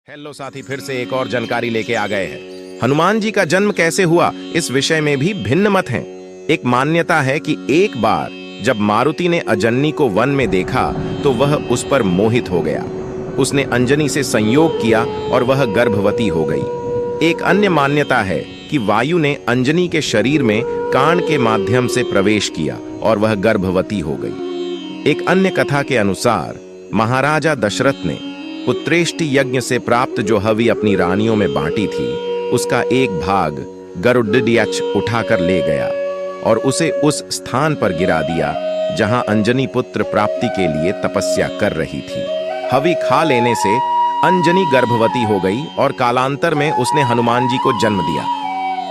Hello साथी, फिर से एक और जानकारी लेके आ गए हैं। हनुमान जी का जन्म कैसे हुआ, इस विषय में भी भिन्न मत हैं। एक मान्यता है कि एक बार जब मारुति ने अंजनी को वन में देखा तो वह उस पर मोहित हो गया। उसने अंजनी से संयोग किया और वह गर्भवती हो गई। एक अन्य मान्यता है कि वायु ने अंजनी के शरीर में कान के माध्यम से प्रवेश किया और वह गर्भवती हो गई। एक अन्य कथा के अनुसार महाराजा दशरथ ने पुत्रेष्टि यज्ञ से प्राप्त जो हवि अपनी रानियों में बांटी थी, उसका एक भाग गरुड़ध्वज उठाकर ले गया और उसे उस स्थान पर गिरा दिया जहां अंजनी पुत्र प्राप्ति के लिए तपस्या कर रही थी। हवि खा लेने से अंजनी गर्भवती हो गई और कालांतर में उसने हनुमान जी को जन्म दिया।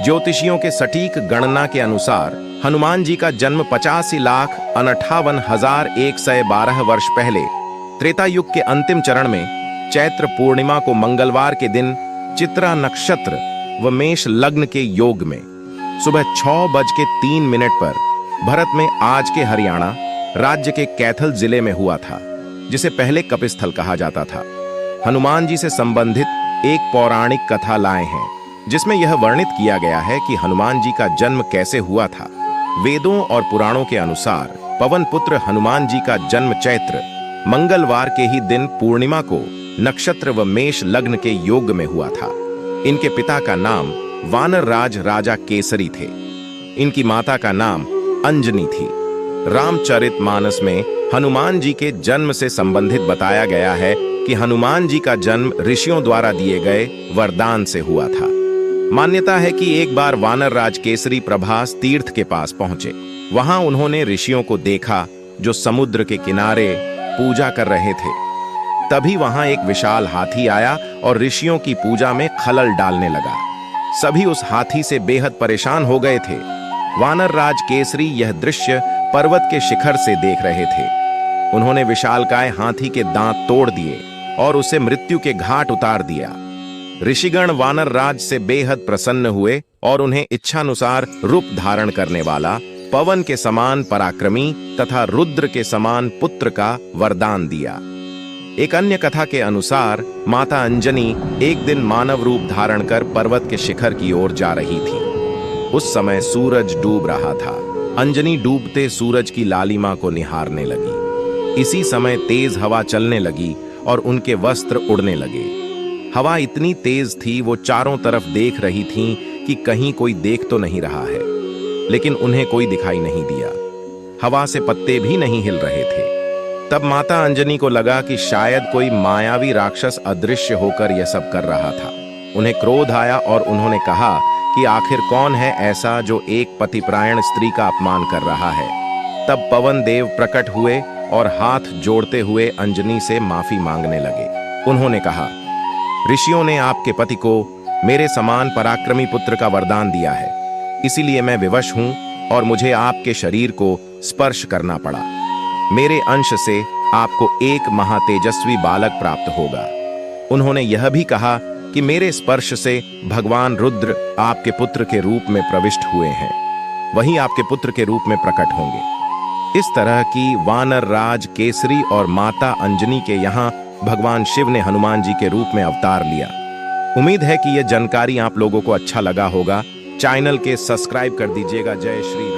ज्योतिषियों के सटीक गणना के अनुसार हनुमान जी का जन्म 85,58,112 वर्ष पहले त्रेता युग के अंतिम चरण में चैत्र पूर्णिमा को मंगलवार के दिन चित्रा नक्षत्र व मेष लग्न के योग में सुबह 6:03 पर भारत में आज के हरियाणा राज्य के कैथल जिले में हुआ था, जिसे पहले कपिस्थल कहा जाता था। हनुमान जी से संबंधित एक पौराणिक कथा लाए हैं जिसमें यह वर्णित किया गया है कि हनुमान जी का जन्म कैसे हुआ था। वेदों और पुराणों के अनुसार पवन पुत्र हनुमान जी का जन्म चैत्र मंगलवार के ही दिन पूर्णिमा को नक्षत्र व मेष लग्न के योग में हुआ था। इनके पिता का नाम वानर राज राजा केसरी थे। इनकी माता का नाम अंजनी थी। रामचरितमानस में हनुमान जी के जन्म से संबंधित बताया गया है कि हनुमान जी का जन्म ऋषियों द्वारा दिए गए वरदान से हुआ था। मान्यता है कि एक बार वानर राज केसरी प्रभास तीर्थ के पास पहुंचे। वहां उन्होंने ऋषियों को देखा जो समुद्र के किनारे पूजा कर रहे थे। तभी वहां एक विशाल हाथी आया और ऋषियों की पूजा में खलल डालने लगा। सभी उस हाथी से बेहद परेशान हो गए थे। वानर राज केसरी यह दृश्य पर्वत के शिखर से देख रहे थे। उन्होंने विशालकाय हाथी के दांत तोड़ दिए और उसे मृत्यु के घाट उतार दिया। ऋषिगण वानर राज से बेहद प्रसन्न हुए और उन्हें इच्छानुसार रूप धारण करने वाला, पवन के समान पराक्रमी तथा रुद्र के समान पुत्र का वरदान दिया। एक अन्य कथा के अनुसार माता अंजनी एक दिन मानव रूप धारण कर पर्वत के शिखर की ओर जा रही थी। उस समय सूरज डूब रहा था। अंजनी डूबते सूरज की लालिमा को निहारने लगी। इसी समय तेज हवा चलने लगी और उनके वस्त्र उड़ने लगे। हवा इतनी तेज थी, वो चारों तरफ देख रही थीं कि कहीं कोई देख तो नहीं रहा है, लेकिन उन्हें कोई दिखाई नहीं दिया। हवा से पत्ते भी नहीं हिल रहे थे। तब माता अंजनी को लगा कि शायद कोई मायावी राक्षस अदृश्य होकर यह सब कर रहा था। उन्हें क्रोध आया और उन्होंने कहा कि आखिर कौन है ऐसा जो एक पतिप्रायण स्त्री का अपमान कर रहा है। तब पवन देव प्रकट हुए और हाथ जोड़ते हुए अंजनी से माफी मांगने लगे। उन्होंने कहा, ऋषियों ने आपके पति को मेरे समान पराक्रमी पुत्र का वरदान दिया है, इसीलिए मैं विवश हूं और मुझे आपके शरीर को स्पर्श करना पड़ा। मेरे अंश से आपको एक महातेजस्वी बालक प्राप्त होगा। उन्होंने यह भी कहा कि मेरे स्पर्श से भगवान रुद्र आपके पुत्र के रूप में प्रविष्ट हुए हैं, वही आपके पुत्र के रूप में प्रकट होंगे। इस तरह की वानर राज केसरी और माता अंजनी के यहाँ भगवान शिव ने हनुमान जी के रूप में अवतार लिया। उम्मीद है कि यह जानकारी आप लोगों को अच्छा लगा होगा। चैनल के सब्सक्राइब कर दीजिएगा। जय श्री